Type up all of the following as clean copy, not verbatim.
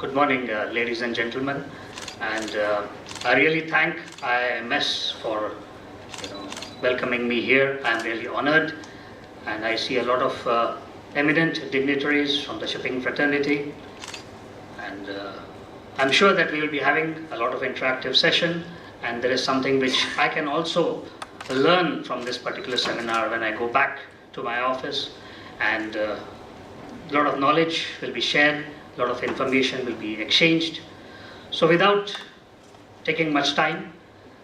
Good morning, ladies and gentlemen, and I really thank IIMS for welcoming me here. I'm really honored, and I see a lot of eminent dignitaries from the shipping fraternity, and I'm sure that we will be having a lot of interactive session, and there is something which I can also learn from this particular seminar when I go back to my office, and a lot of knowledge will be shared. A lot of information will be exchanged. So without taking much time,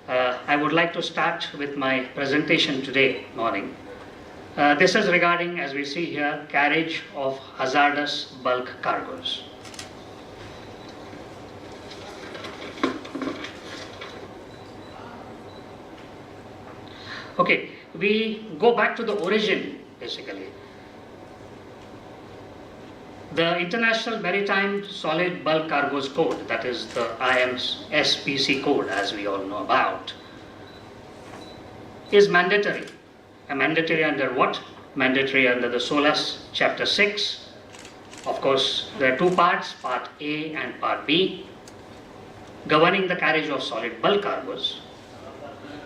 I would like to start with my presentation today morning. This is regarding, as we see here, carriage of hazardous bulk cargoes. Okay, we go back to the origin basically. The International Maritime Solid Bulk Cargoes Code, that is the IMSBC code as we all know about, is mandatory. And mandatory under what? Mandatory under the SOLAS Chapter 6. Of course, there are two parts, Part A and Part B, governing the carriage of solid bulk cargoes.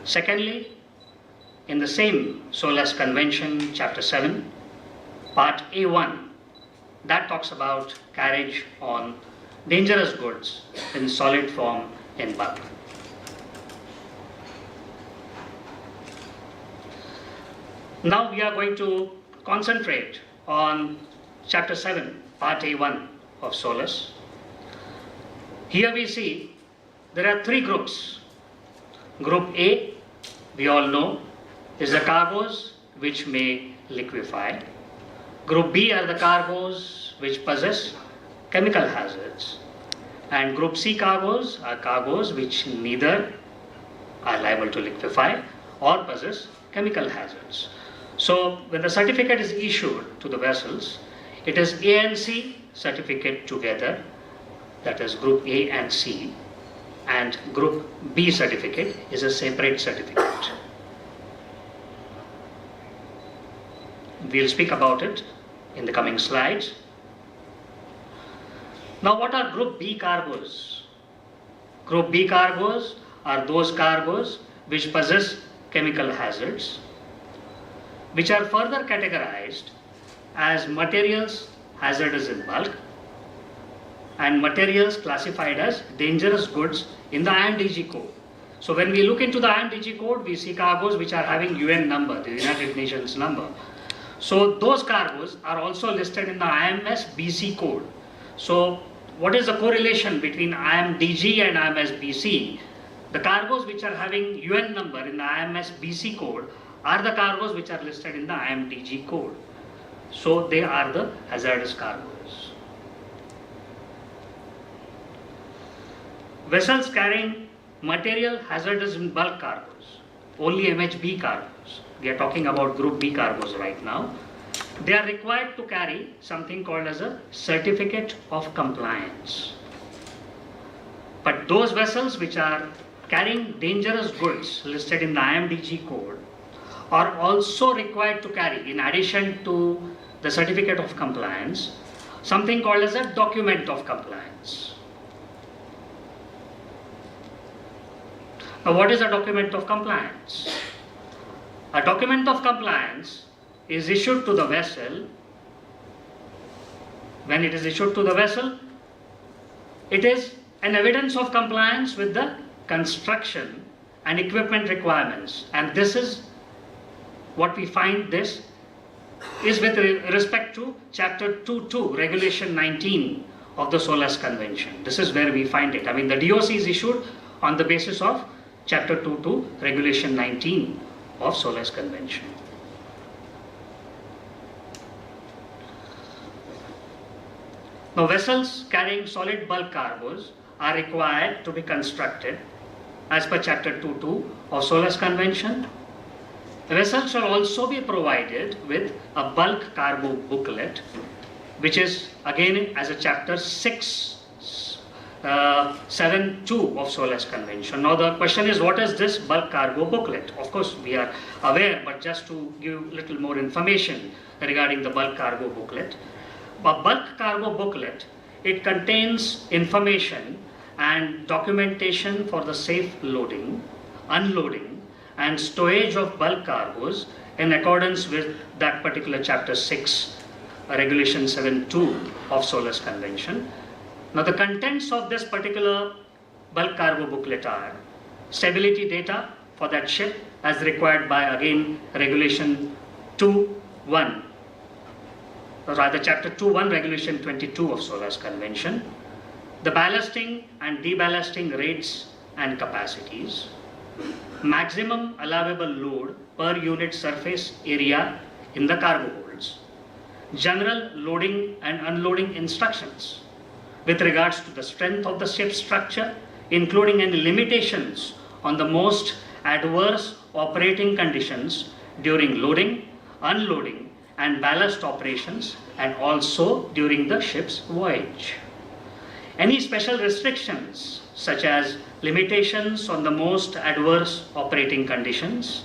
Secondly, in the same SOLAS Convention, Chapter 7, Part A1, that talks about carriage on dangerous goods in solid form in bulk. Now we are going to concentrate on Chapter 7, Part A1 of SOLAS. Here we see there are three groups. Group A, we all know, is the cargoes which may liquefy. Group B are the cargoes which possess chemical hazards, and Group C cargoes are cargoes which neither are liable to liquefy or possess chemical hazards. So when the certificate is issued to the vessels, it is A and C certificate together, that is Group A and C, and Group B certificate is a separate certificate. We'll speak about it in the coming slides. Now, what are Group B cargoes? Group B cargoes are those cargoes which possess chemical hazards, which are further categorized as materials hazardous in bulk and materials classified as dangerous goods in the IMDG code. So when we look into the IMDG code, we see cargoes which are having UN number, the United Nations number. So those cargoes are also listed in the IMSBC code. So what is the correlation between IMDG and IMSBC? The cargoes which are having UN number in the IMSBC code are the cargoes which are listed in the IMDG code. So they are the hazardous cargoes. Vessels carrying material hazardous in bulk cargoes, only MHB cargoes. We are talking about Group B cargoes right now. They are required to carry something called as a certificate of compliance. But those vessels which are carrying dangerous goods listed in the IMDG code are also required to carry, in addition to the certificate of compliance, something called as a document of compliance. Now, what is a document of compliance? A document of compliance is issued to the vessel. When it is issued to the vessel, it is an evidence of compliance with the construction and equipment requirements. And this is what we find this is with respect to Chapter 2.2, Regulation 19 of the SOLAS Convention. This is where we find it. I mean, the DOC is issued on the basis of Chapter 2.2, Regulation 19 of SOLAS Convention. Now, vessels carrying solid bulk cargoes are required to be constructed as per Chapter 2.2 of SOLAS Convention. The vessel shall also be provided with a bulk cargo booklet, which is again as a Chapter 7.2 of SOLAS Convention. Now the question is, what is this bulk cargo booklet? Of course we are aware, but just to give little more information regarding the bulk cargo booklet. A bulk cargo booklet it contains information and documentation for the safe loading, unloading, and stowage of bulk cargoes in accordance with that particular Chapter 6, Regulation 7.2 of SOLAS Convention. Now, the contents of this particular bulk cargo booklet are stability data for that ship as required by, again, Regulation 2.1, or rather Chapter 2.1, Regulation 22 of SOLAS Convention, the ballasting and deballasting rates and capacities, maximum allowable load per unit surface area in the cargo holds, general loading and unloading instructions with regards to the strength of the ship's structure, including any limitations on the most adverse operating conditions during loading, unloading, and ballast operations, and also during the ship's voyage. Any special restrictions, such as limitations on the most adverse operating conditions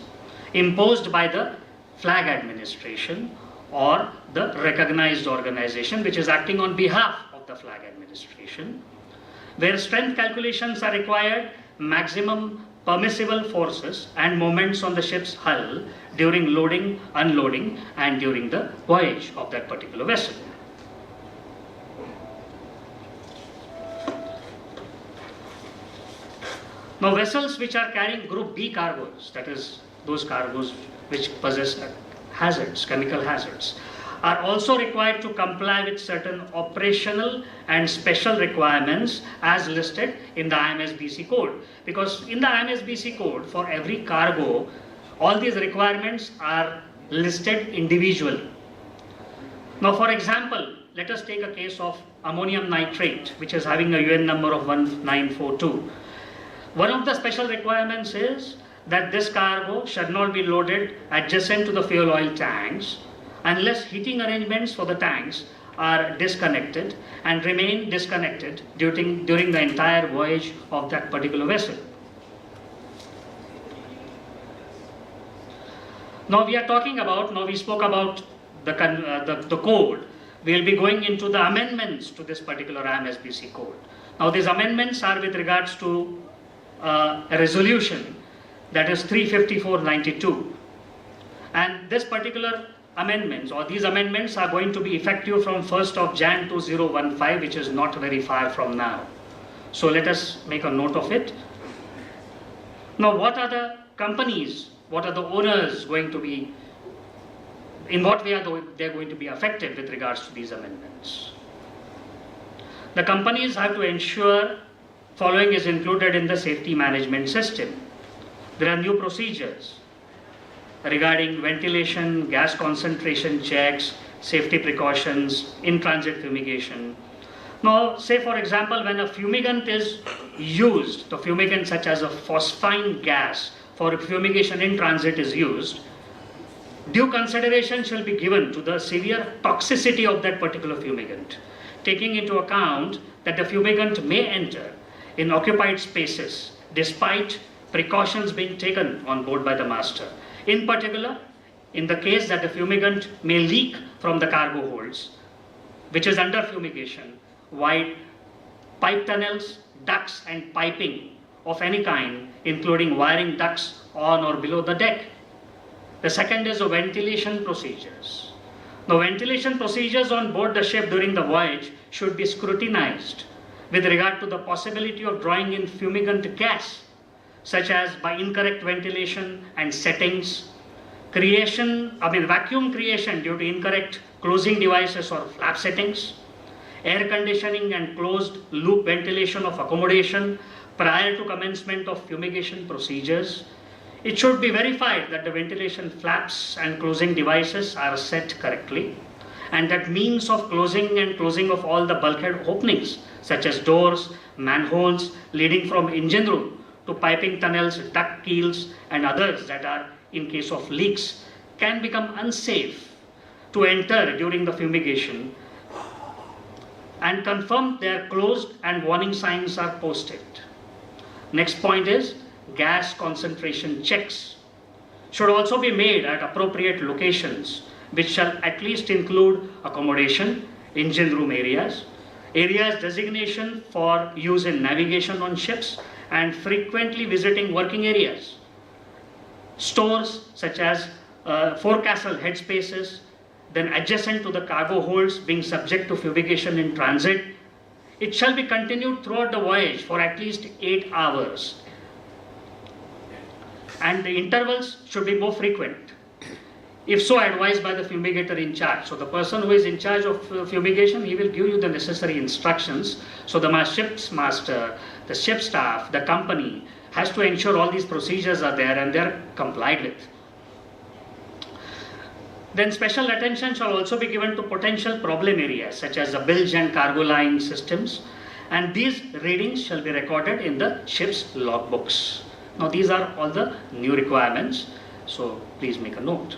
imposed by the flag administration or the recognized organization which is acting on behalf of the flag administration, where strength calculations are required, maximum permissible forces and moments on the ship's hull during loading, unloading, and during the voyage of that particular vessel. Now, vessels which are carrying Group B cargoes, that is, those cargoes which possess hazards, chemical hazards, are also required to comply with certain operational and special requirements as listed in the IMSBC code. Because in the IMSBC code, for every cargo, all these requirements are listed individually. Now, for example, let us take a case of ammonium nitrate, which is having a UN number of 1942. One of the special requirements is that this cargo should not be loaded adjacent to the fuel oil tanks unless heating arrangements for the tanks are disconnected and remain disconnected during the entire voyage of that particular vessel. Now we are talking about, we spoke about the code. We will be going into the amendments to this particular IMSBC code. Now these amendments are with regards to a resolution, that is 354/92, and this particular amendments or these amendments are going to be effective from 1st of Jan 2015, which is not very far from now. So let us make a note of it. Now, what are the companies, what are the owners going to be, in what way are they going to be affected with regards to these amendments? The companies have to ensure following is included in the safety management system. There are new procedures regarding ventilation, gas concentration checks, safety precautions, in-transit fumigation. Now, say for example, when a fumigant is used, the fumigant such as a phosphine gas for fumigation in transit is used, due consideration shall be given to the severe toxicity of that particular fumigant, taking into account that the fumigant may enter in occupied spaces despite precautions being taken on board by the master. In particular, in the case that the fumigant may leak from the cargo holds, which is under fumigation, wide pipe tunnels, ducts and piping of any kind, including wiring ducts on or below the deck. The second is the ventilation procedures. Now, ventilation procedures on board the ship during the voyage should be scrutinized with regard to the possibility of drawing in fumigant gas, such as by incorrect ventilation and settings, vacuum creation due to incorrect closing devices or flap settings, air conditioning and closed loop ventilation of accommodation prior to commencement of fumigation procedures. It should be verified that the ventilation flaps and closing devices are set correctly, and that means of closing and closing of all the bulkhead openings, such as doors, manholes leading from engine room to piping tunnels, duct keels, and others that are in case of leaks, can become unsafe to enter during the fumigation, and confirm they are closed and warning signs are posted. Next point is gas concentration checks should also be made at appropriate locations, which shall at least include accommodation, engine room areas, Areas designation for use in navigation on ships and frequently visiting working areas. Stores such as forecastle headspaces, then adjacent to the cargo holds being subject to fumigation in transit. It shall be continued throughout the voyage for at least 8 hours. And the intervals should be more frequent, if so advised by the fumigator in charge. So the person who is in charge of fumigation, he will give you the necessary instructions. So the ship's master, the ship staff, the company has to ensure all these procedures are there and they are complied with. Then special attention shall also be given to potential problem areas such as the bilge and cargo line systems, and these readings shall be recorded in the ship's logbooks. Now these are all the new requirements, so please make a note.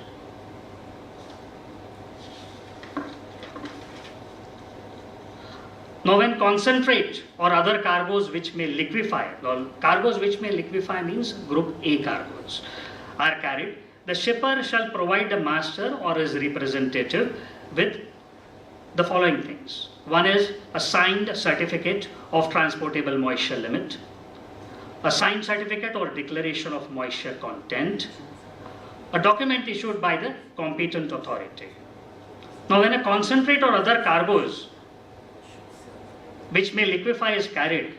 Now when concentrate or other cargoes which may liquefy, cargoes which may liquefy means group A cargoes, are carried, the shipper shall provide the master or his representative with the following things. One is a signed certificate of transportable moisture limit, a signed certificate or declaration of moisture content, a document issued by the competent authority. Now when a concentrate or other cargoes which may liquefy is carried,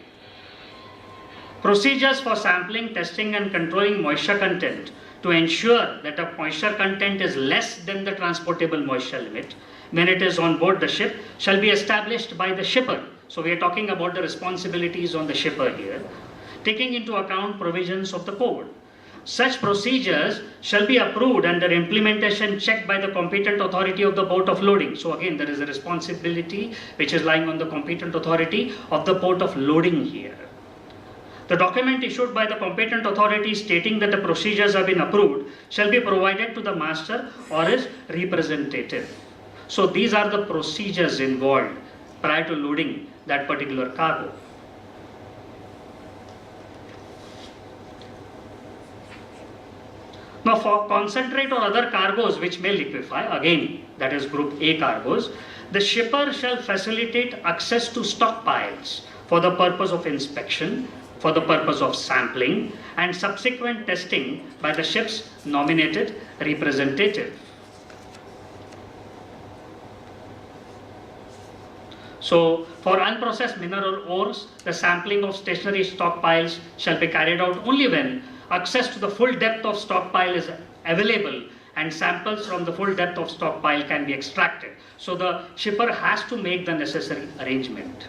procedures for sampling, testing and controlling moisture content to ensure that the moisture content is less than the transportable moisture limit when it is on board the ship shall be established by the shipper. So we are talking about the responsibilities on the shipper here, taking into account provisions of the code. Such procedures shall be approved and their implementation checked by the competent authority of the port of loading. So again, there is a responsibility which is lying on the competent authority of the port of loading here. The document issued by the competent authority stating that the procedures have been approved shall be provided to the master or his representative. So these are the procedures involved prior to loading that particular cargo. Now for concentrate or other cargoes which may liquefy, again that is group A cargoes, the shipper shall facilitate access to stockpiles for the purpose of inspection, for the purpose of sampling and subsequent testing by the ship's nominated representative. So for unprocessed mineral ores, the sampling of stationary stockpiles shall be carried out only when access to the full depth of stockpile is available and samples from the full depth of stockpile can be extracted. So the shipper has to make the necessary arrangement.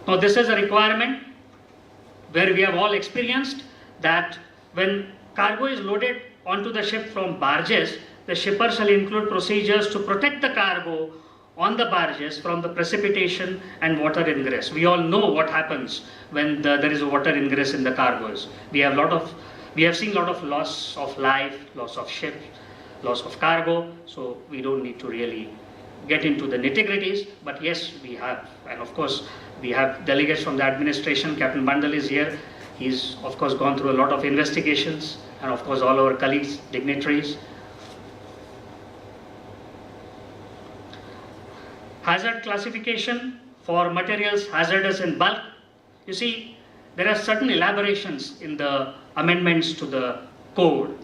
Now this is a requirement where we have all experienced that when cargo is loaded onto the ship from barges, the shipper shall include procedures to protect the cargo on the barges from the precipitation and water ingress. We all know what happens when there is a water ingress in the cargoes. We have seen a lot of loss of life, loss of ship, loss of cargo, so we don't need to really get into the nitty-gritties, but yes, we have, and of course, we have delegates from the administration. Captain Bandal is here. He's of course gone through a lot of investigations, and of course all our colleagues, dignitaries. Hazard classification for materials hazardous in bulk. You see, there are certain elaborations in the amendments to the code.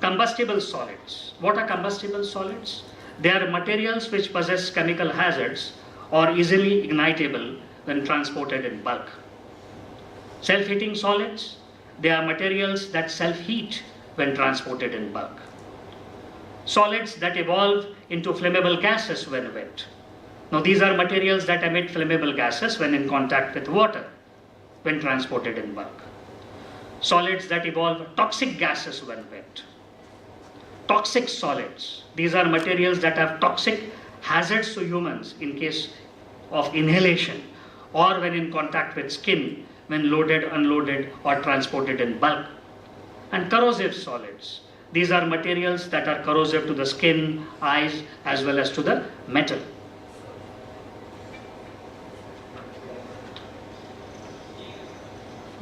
Combustible solids. What are combustible solids? They are materials which possess chemical hazards or easily ignitable when transported in bulk. Self-heating solids. They are materials that self-heat when transported in bulk. Solids that evolve into flammable gases when wet. Now these are materials that emit flammable gases when in contact with water, when transported in bulk. Solids that evolve toxic gases when wet. Toxic solids. These are materials that have toxic hazards to humans in case of inhalation or when in contact with skin, when loaded, unloaded or transported in bulk. And corrosive solids. These are materials that are corrosive to the skin, eyes as well as to the metal.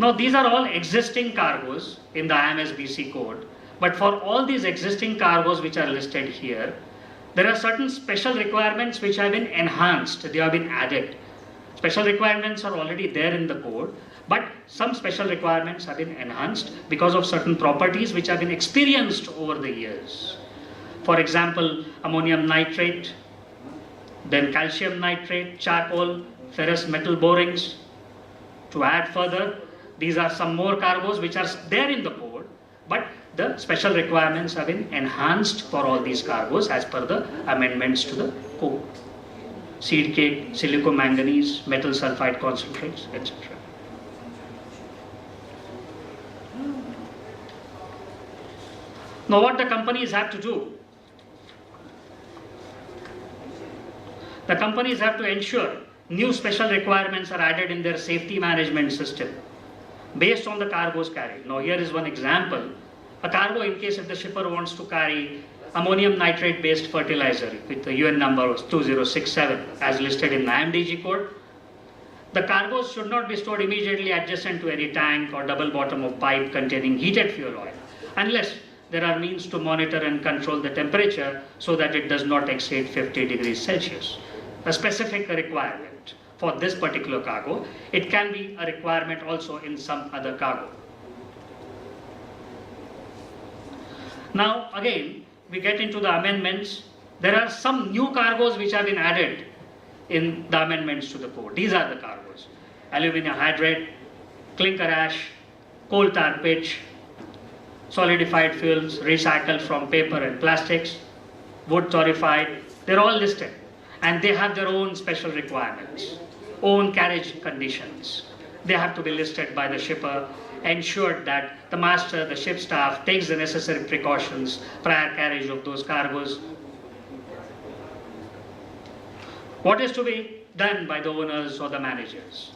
Now these are all existing cargoes in the IMSBC code, but for all these existing cargoes which are listed here, There are certain special requirements which have been enhanced, they have been added. Special requirements are already there in the code, but some special requirements have been enhanced because of certain properties which have been experienced over the years. For example, ammonium nitrate, then calcium nitrate, charcoal, ferrous metal borings. To add further, these are some more cargoes which are there in the code, but the special requirements have been enhanced for all these cargoes as per the amendments to the code. Seed cake, silicomanganese, metal sulfide concentrates, etc. Now what the companies have to do? The companies have to ensure new special requirements are added in their safety management system based on the cargoes carried. Now here is one example. A cargo, in case if the shipper wants to carry ammonium nitrate based fertilizer with the UN number 2067 as listed in the IMDG code, the cargoes should not be stored immediately adjacent to any tank or double bottom of pipe containing heated fuel oil unless there are means to monitor and control the temperature so that it does not exceed 50 degrees Celsius. A specific requirement for this particular cargo. It can be a requirement also in some other cargo. Now again, we get into the amendments. There are some new cargoes which have been added in the amendments to the code. These are the cargoes: aluminium hydrate, clinker ash, coal tar pitch, solidified fuels recycled from paper and plastics, wood torrefied. They're all listed and they have their own special requirements, own carriage conditions. They have to be listed by the shipper, ensured that the master, the ship staff takes the necessary precautions prior carriage of those cargoes. What is to be done by the owners or the managers?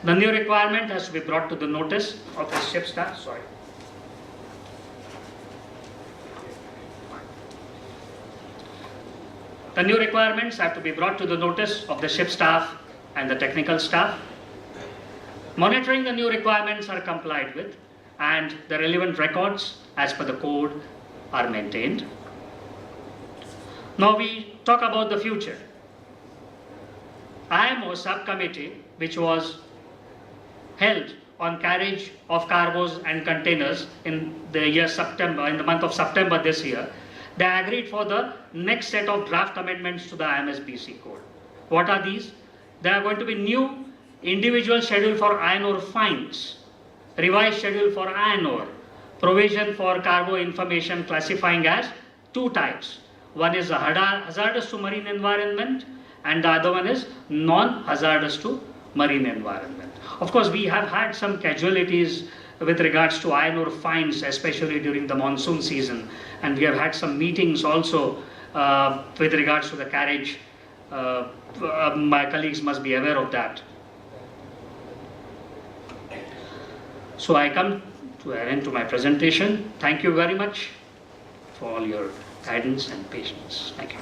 The new requirement has to be brought to the notice of the ship staff. The new requirements have to be brought to the notice of the ship staff and the technical staff. Monitoring the new requirements are complied with and the relevant records as per the code are maintained. Now we talk about the future. IMO subcommittee, which was held on carriage of cargoes and containers in the month of September this year, they agreed for the next set of draft amendments to the IMSBC code. What are these? There are going to be new individual schedule for iron ore fines, revised schedule for iron ore, provision for cargo information classifying as two types. One is hazardous to marine environment and the other one is non-hazardous to marine environment. Of course, we have had some casualties with regards to iron ore fines, especially during the monsoon season, and we have had some meetings also with regards to the carriage. My colleagues must be aware of that. So I come to an end to my presentation. Thank you very much for all your guidance and patience. Thank you.